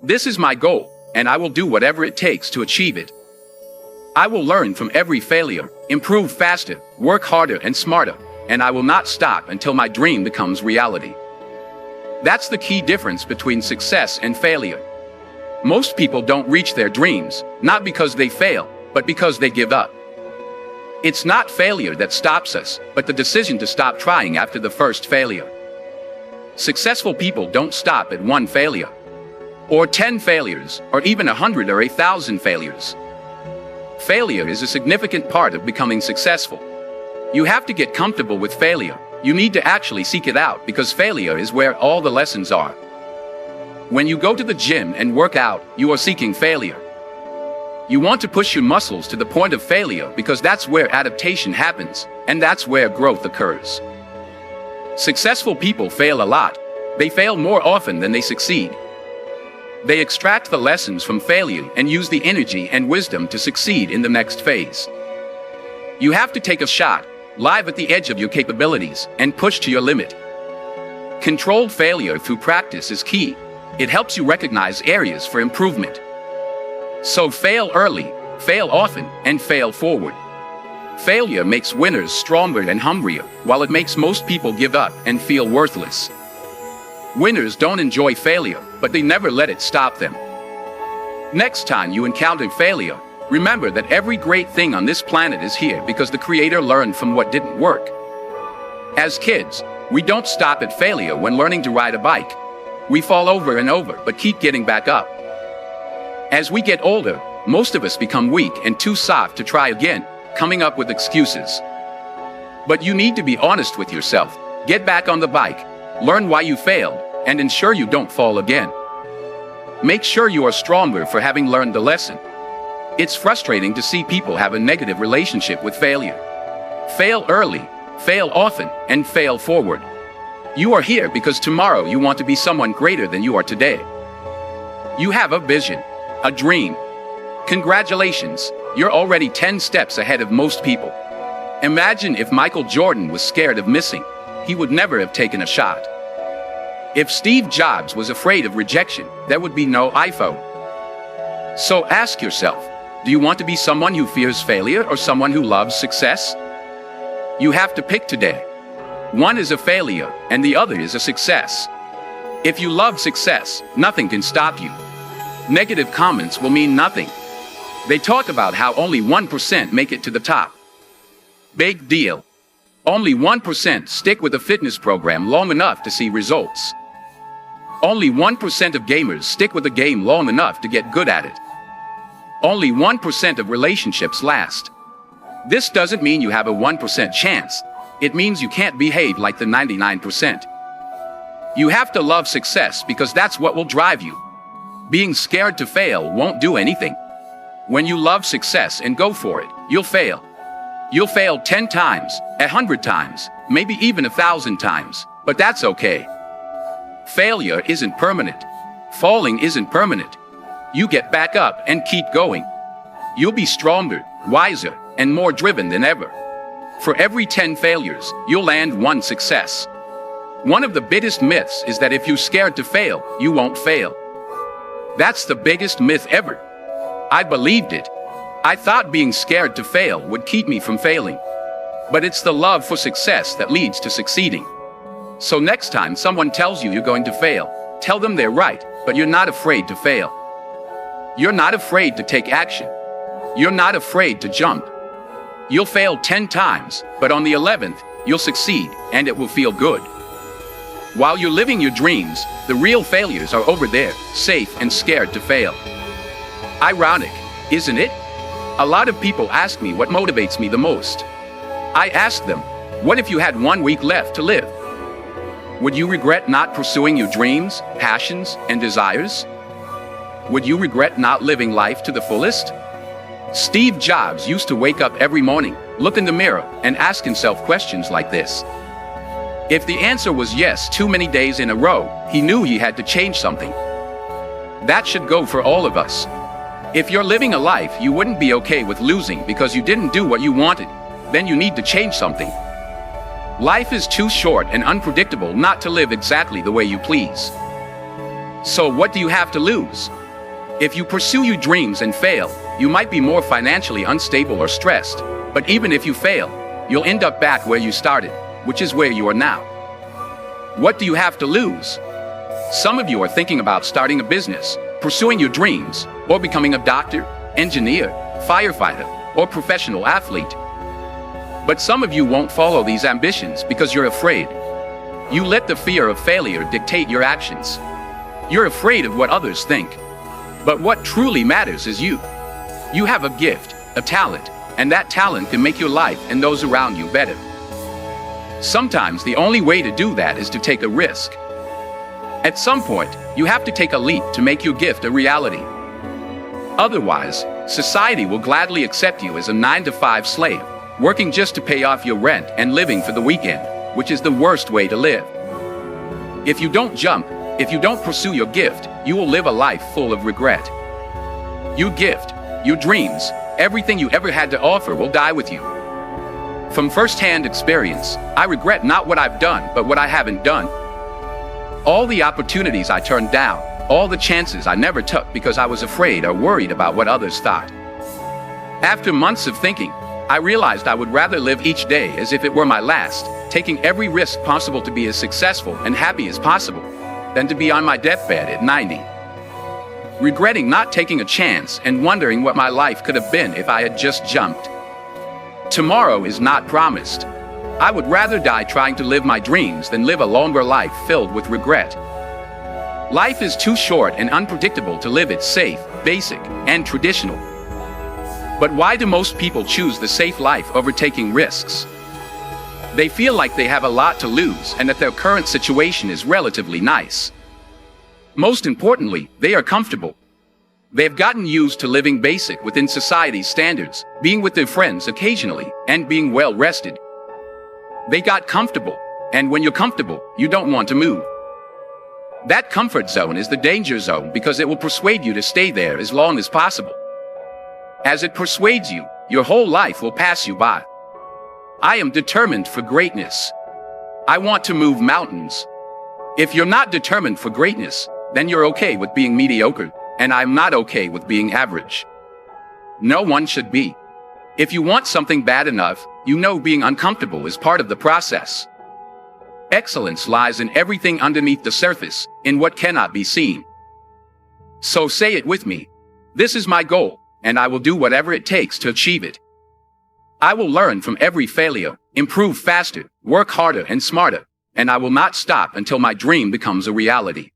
This is my goal, and I will do whatever it takes to achieve it. I will learn from every failure, improve faster, work harder and smarter, and I will not stop until my dream becomes reality. That's the key difference between success and failure. Most people don't reach their dreams, not because they fail, but because they give up. It's not failure that stops us, but the decision to stop trying after the first failure. Successful people don't stop at one failure, or 10 failures, or even 100 or 1,000 failures. Failure is a significant part of becoming successful. You have to get comfortable with failure. You need to actually seek it out because failure is where all the lessons are. When you go to the gym and work out, you are seeking failure. You want to push your muscles to the point of failure because that's where adaptation happens, and that's where growth occurs. Successful people fail a lot. They fail more often than they succeed. They extract the lessons from failure and use the energy and wisdom to succeed in the next phase. You have to take a shot, live at the edge of your capabilities, and push to your limit. Controlled failure through practice is key. It helps you recognize areas for improvement. So fail early, fail often, and fail forward. Failure makes winners stronger and hungrier, while it makes most people give up and feel worthless. Winners don't enjoy failure, but they never let it stop them. Next time you encounter failure, remember that every great thing on this planet is here because the Creator learned from what didn't work. As kids, we don't stop at failure when learning to ride a bike. We fall over and over, but keep getting back up. As we get older, most of us become weak and too soft to try again, coming up with excuses. But you need to be honest with yourself. Get back on the bike, learn why you failed, and ensure you don't fall again. Make sure you are stronger for having learned the lesson. It's frustrating to see people have a negative relationship with failure. Fail early, fail often, and fail forward. You are here because tomorrow you want to be someone greater than you are today. You have a vision, a dream. Congratulations, you're already 10 steps ahead of most people. Imagine if Michael Jordan was scared of missing. He would never have taken a shot. If Steve Jobs was afraid of rejection, there would be no iPhone. So ask yourself, do you want to be someone who fears failure or someone who loves success? You have to pick today. One is a failure, and the other is a success. If you love success, nothing can stop you. Negative comments will mean nothing. They talk about how only 1% make it to the top. Big deal. Only 1% stick with a fitness program long enough to see results. Only 1% of gamers stick with a game long enough to get good at it. Only 1% of relationships last. This doesn't mean you have a 1% chance. It means you can't behave like the 99%. You have to love success because that's what will drive you. Being scared to fail won't do anything. When you love success and go for it, you'll fail. You'll fail 10 times, 100 times, maybe even 1,000 times, but that's okay. Failure isn't permanent. Falling isn't permanent. You get back up and keep going. You'll be stronger, wiser, and more driven than ever. For every 10 failures, you'll land one success. One of the biggest myths is that if you're scared to fail, you won't fail. That's the biggest myth ever. I believed it. I thought being scared to fail would keep me from failing. But it's the love for success that leads to succeeding. So next time someone tells you you're going to fail, tell them they're right, but you're not afraid to fail. You're not afraid to take action. You're not afraid to jump. You'll fail 10 times, but on the 11th, you'll succeed, and it will feel good. While you're living your dreams, the real failures are over there, safe and scared to fail. Ironic, isn't it? A lot of people ask me what motivates me the most. I ask them, what if you had 1 week left to live? Would you regret not pursuing your dreams, passions, and desires? Would you regret not living life to the fullest? Steve Jobs used to wake up every morning, look in the mirror, and ask himself questions like this. If the answer was yes too many days in a row, he knew he had to change something. That should go for all of us. If you're living a life you wouldn't be okay with losing because you didn't do what you wanted, then you need to change something. Life is too short and unpredictable not to live exactly the way you please. So what do you have to lose? If you pursue your dreams and fail, you might be more financially unstable or stressed, but even if you fail, you'll end up back where you started, which is where you are now. What do you have to lose? Some of you are thinking about starting a business, pursuing your dreams, or becoming a doctor, engineer, firefighter, or professional athlete. But some of you won't follow these ambitions because you're afraid. You let the fear of failure dictate your actions. You're afraid of what others think. But what truly matters is you. You have a gift, a talent, and that talent can make your life and those around you better. Sometimes the only way to do that is to take a risk. At some point, you have to take a leap to make your gift a reality. Otherwise, society will gladly accept you as a 9-to-5 slave, working just to pay off your rent and living for the weekend, which is the worst way to live. If you don't jump, if you don't pursue your gift, you will live a life full of regret. Your gift, your dreams, everything you ever had to offer will die with you. From first-hand experience, I regret not what I've done, but what I haven't done. All the opportunities I turned down, all the chances I never took because I was afraid or worried about what others thought. After months of thinking, I realized I would rather live each day as if it were my last, taking every risk possible to be as successful and happy as possible, than to be on my deathbed at 90. Regretting not taking a chance and wondering what my life could have been if I had just jumped. Tomorrow is not promised. I would rather die trying to live my dreams than live a longer life filled with regret. Life is too short and unpredictable to live it safe, basic, and traditional. But why do most people choose the safe life over taking risks? They feel like they have a lot to lose and that their current situation is relatively nice. Most importantly, they are comfortable. They've gotten used to living basic within society's standards, being with their friends occasionally, and being well rested. They got comfortable, and when you're comfortable, you don't want to move. That comfort zone is the danger zone because it will persuade you to stay there as long as possible. As it persuades you, your whole life will pass you by. I am determined for greatness. I want to move mountains. If you're not determined for greatness, then you're okay with being mediocre, and I'm not okay with being average. No one should be. If you want something bad enough, you know being uncomfortable is part of the process. Excellence lies in everything underneath the surface, in what cannot be seen. So say it with me. This is my goal, and I will do whatever it takes to achieve it. I will learn from every failure, improve faster, work harder and smarter, and I will not stop until my dream becomes a reality.